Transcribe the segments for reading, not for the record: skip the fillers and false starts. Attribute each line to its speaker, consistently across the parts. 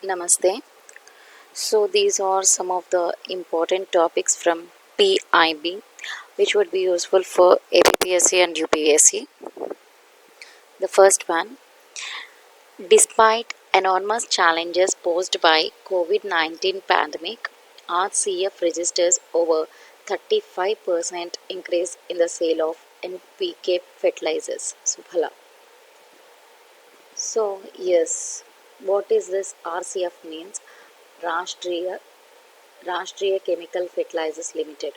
Speaker 1: Namaste. So, these are some of the important topics from PIB which would be useful for APPSC and UPSC. The first one, despite enormous challenges posed by COVID-19 pandemic, RCF registers over 35% increase in the sale of NPK fertilizers. Subhala. So, yes, what is this RCF means? Rashtriya Chemical Fertilizers Limited.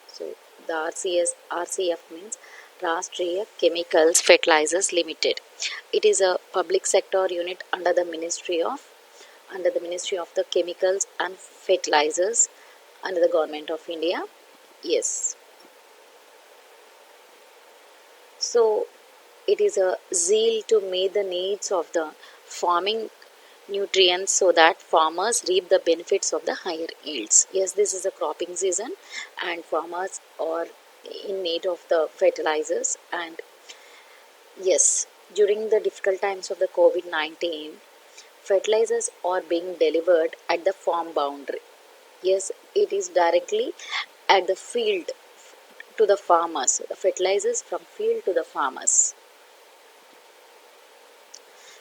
Speaker 1: So the RCF means Rashtriya Chemicals Fertilizers Limited. It is a public sector unit under the Ministry of the Chemicals and Fertilizers under the Government of India. Yes. So it is a zeal to meet the needs of the farming nutrients so that farmers reap the benefits of the higher yields. Yes, this is a cropping season and farmers are in need of the fertilizers. And yes, during the difficult times of the COVID-19, fertilizers are being delivered at the farm boundary. Yes, it is directly at the field to the farmers. The fertilizers from field to the farmers.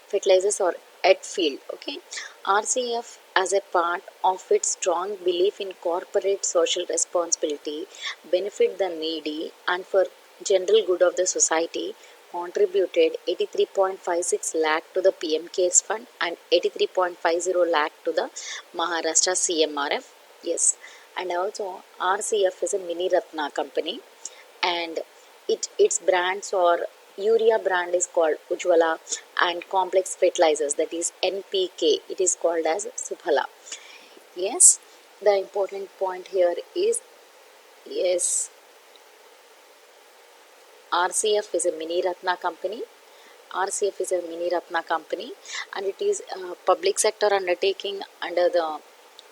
Speaker 1: Fertilizers are at field. Okay, RCF, as a part of its strong belief in corporate social responsibility, benefit the needy and for general good of the society, contributed 83.56 lakh to the PM CARES fund and 83.50 lakh to the Maharashtra CMRF. Yes, and also RCF is a mini Ratna company, and its brands are urea brand is called Ujjwala, and complex fertilizers, that is NPK, it is called as Subhala. Yes, the important point here is, yes, RCF is a mini Ratna company. RCF is a mini Ratna company, and it is a public sector undertaking under the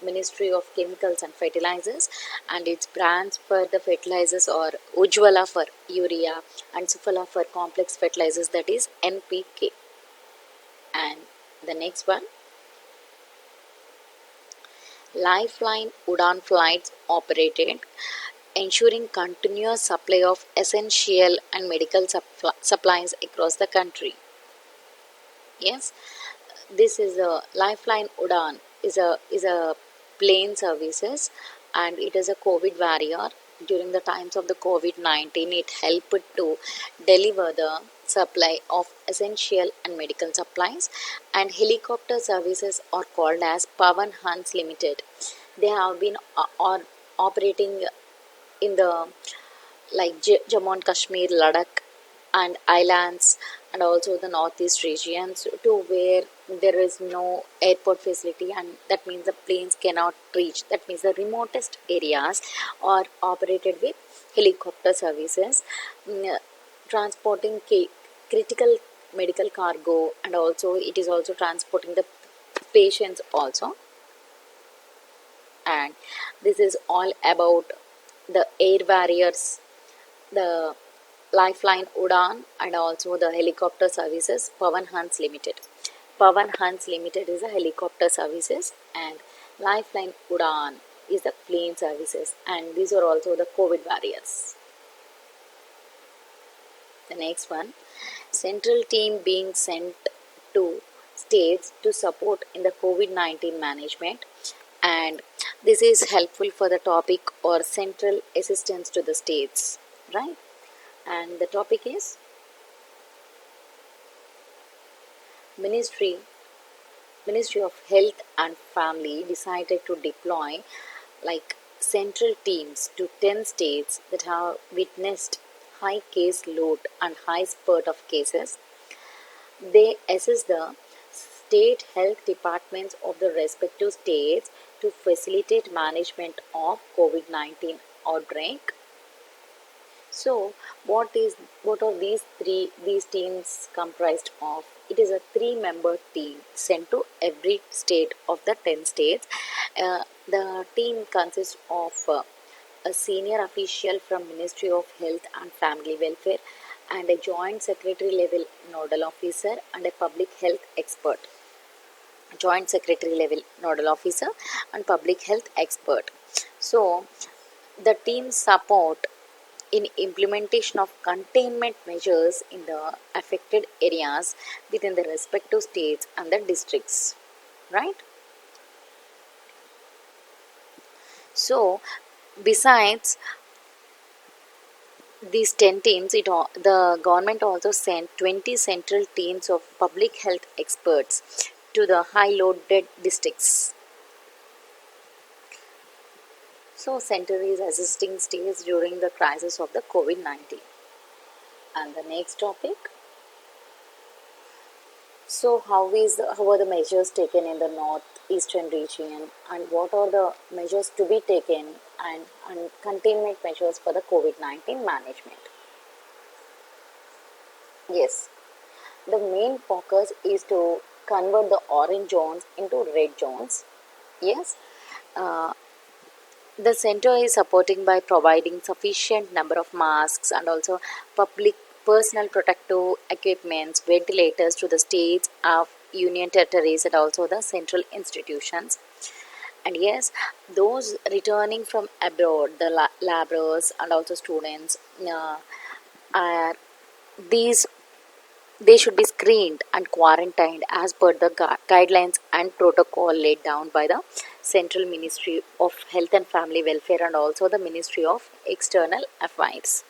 Speaker 1: Ministry of Chemicals and Fertilizers, and its brands for the fertilizers are Ujjwala for urea and Sufala for complex fertilizers, that is NPK. And the next one, Lifeline Udan flights operated, ensuring continuous supply of essential and medical supplies across the country. Yes, this is a Lifeline Udan is a plane services, and it is a COVID warrior. During the times of the COVID-19, it helped to deliver the supply of essential and medical supplies. And helicopter services are called as Pavan Hans Limited. They have been operating in the Jammu and Kashmir, Ladakh, and islands, and also the northeast regions, to where there is no airport facility, and that means the planes cannot reach. That means the remotest areas are operated with helicopter services, transporting critical medical cargo, and also it is also transporting the patients also. And this is all about the air warriors, the Lifeline Udan, and also the helicopter services Pavan Hans Limited. Pavan Hans Limited is a helicopter services, and Lifeline Udan is the plane services, and these are also the COVID warriors. The next one, central team being sent to states to support in the COVID-19 management, and this is helpful for the topic or central assistance to the states, right? And the topic is Ministry of Health and Family decided to deploy central teams to 10 states that have witnessed high case load and high spurt of cases. They assess the state health departments of the respective states to facilitate management of COVID-19 outbreak. So, what are these teams comprised of? It is a 3-member team sent to every state of the 10 states. The team consists of a senior official from Ministry of Health and Family Welfare, and a joint secretary level nodal officer, and a public health expert. joint secretary level nodal officer, and public health expert. So the team support in implementation of containment measures in the affected areas within the respective states and the districts, right? So besides these 10 teams, the government also sent 20 central teams of public health experts to the high loaded districts. So center is assisting states during the crisis of the COVID-19. And the next topic, so how are the measures taken in the northeastern region, and what are the measures to be taken, and containment measures for the COVID-19 management? Yes, the main focus is to convert the orange zones into red zones. Yes, uh, the center is supporting by providing sufficient number of masks and also public personal protective equipments, ventilators to the states of union territories and also the central institutions. And yes, those returning from abroad, the laborers and also students, are these they should be screened and quarantined as per the guidelines and protocol laid down by the Central Ministry of Health and Family Welfare and also the Ministry of External Affairs.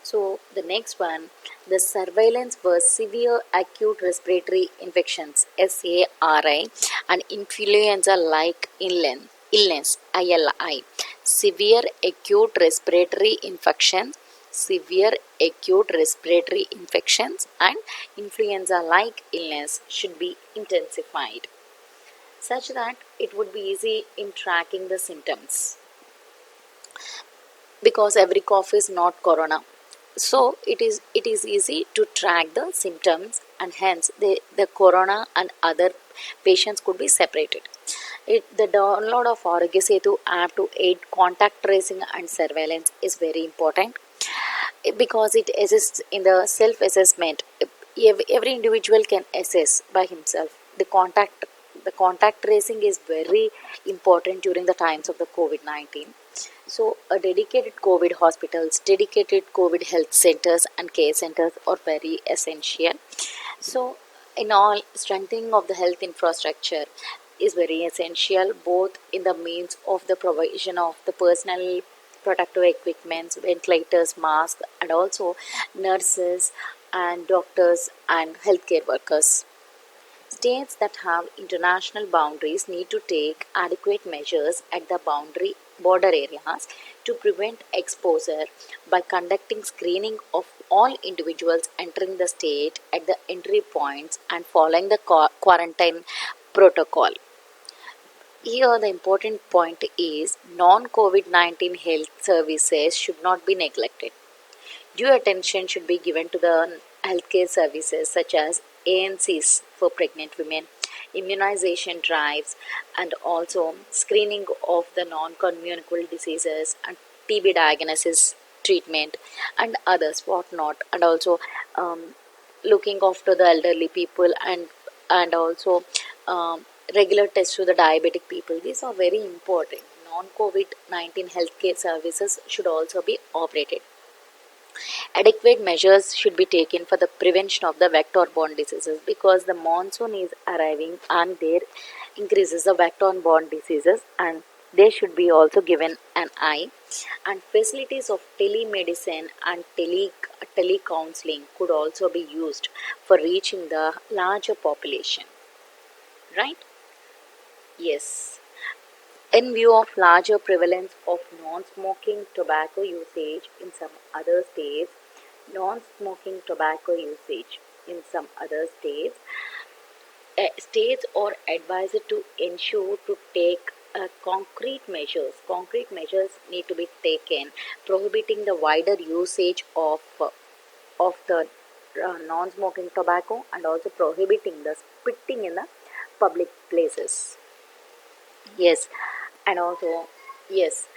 Speaker 1: So, the next one, the surveillance for severe acute respiratory infections SARI and influenza like illness ILI, severe acute respiratory infections, severe acute respiratory infections, and influenza like illness should be intensified such that it would be easy in tracking the symptoms, because every cough is not corona. So it is easy to track the symptoms, and hence the corona and other patients could be separated. The download of Arogya Setu app to aid contact tracing and surveillance is very important, because it assists in the self assessment. Every individual can assess by himself the contact tracing is very important during the times of the COVID-19. So a dedicated COVID hospitals, dedicated COVID health centers and care centers are very essential. So in all, strengthening of the health infrastructure is very essential, both in the means of the provision of the personal protective equipments, ventilators, masks, and also nurses and doctors and healthcare workers. States that have international boundaries need to take adequate measures at the border areas to prevent exposure by conducting screening of all individuals entering the state at the entry points and following the quarantine protocol. Here, the important point is non COVID 19 health services should not be neglected. Due attention should be given to the healthcare services such as ANCs for pregnant women, immunization drives, and also screening of the non-communicable diseases and TB diagnosis, treatment, and others, whatnot, and also um, looking after the elderly people, and also regular tests to the diabetic people. These are very important. Non-COVID-19 healthcare services should also be operated. Adequate measures should be taken for the prevention of the vector-borne diseases, because the monsoon is arriving and there increases the vector-borne diseases, and they should be also given an eye. And facilities of telemedicine and telecounseling could also be used for reaching the larger population, right? Yes. In view of larger prevalence of non-smoking tobacco usage in some other states, non-smoking tobacco usage in some other states, states are advised to ensure to take concrete measures. Concrete measures need to be taken, prohibiting the wider usage of the non-smoking tobacco, and also prohibiting the spitting in the public places. Yes, and also yes.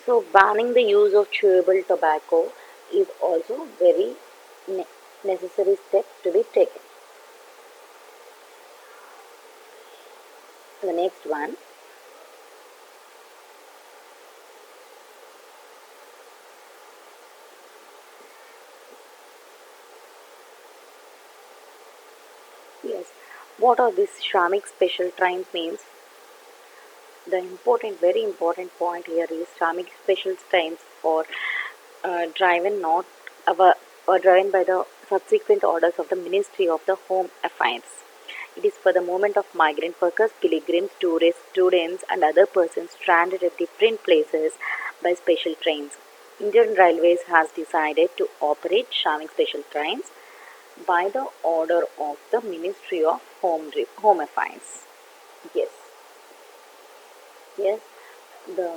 Speaker 1: So banning the use of chewable tobacco is also very ne- necessary step to be taken. The next one, yes, what are these Shramik special trains means? The important, very important point here is Shramik special trains for driven not driven by the subsequent orders of the Ministry of the Home Affairs. It is for the movement of migrant workers, pilgrims, tourists, students, and other persons stranded at different places by special trains. Indian Railways has decided to operate Shramik special trains by the order of the Ministry of Home Affairs. Yes, yes, the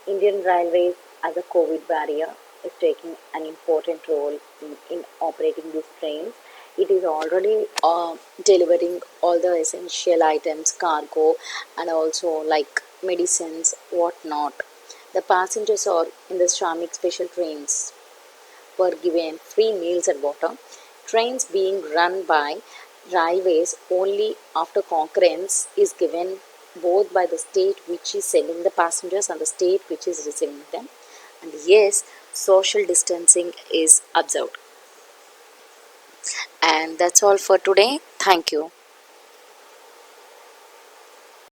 Speaker 1: Indian Railways as a COVID barrier is taking an important role in operating these trains. It is already delivering all the essential items, cargo, and also like medicines, whatnot. The passengers are in the Shramik special trains were given free meals and water. Trains being run by railways only after concurrence is given both by the state which is sending the passengers and the state which is receiving them. And yes, social distancing is observed. And that's all for today. Thank you.